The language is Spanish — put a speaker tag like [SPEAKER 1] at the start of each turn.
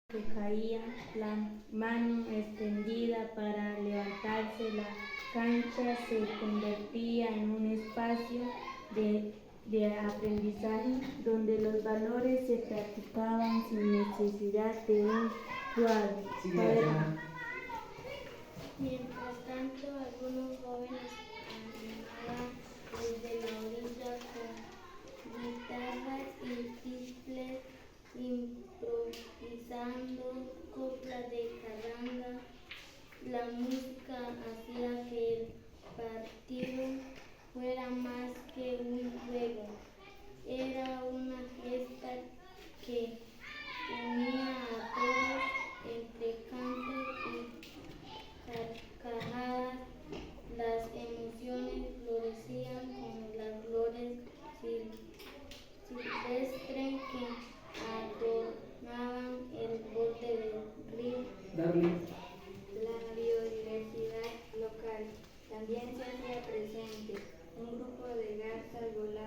[SPEAKER 1] que caía, la mano extendida para levantarse, la cancha se convertía en un espacio de aprendizaje donde los valores se practicaban sin necesidad de un cuaderno.
[SPEAKER 2] Mientras tanto, algunos jóvenes animaban desde la orilla con guitarras y timbales, improvisando coplas de carranga. La música hacía que el partido fuera más que un juego, era una fiesta que unía a todos entre cantos y carcajadas. Las emociones florecían como las flores silvestres que adornaban el borde del río.
[SPEAKER 3] La biodiversidad local también se hacía presente. Un grupo de garzas volaba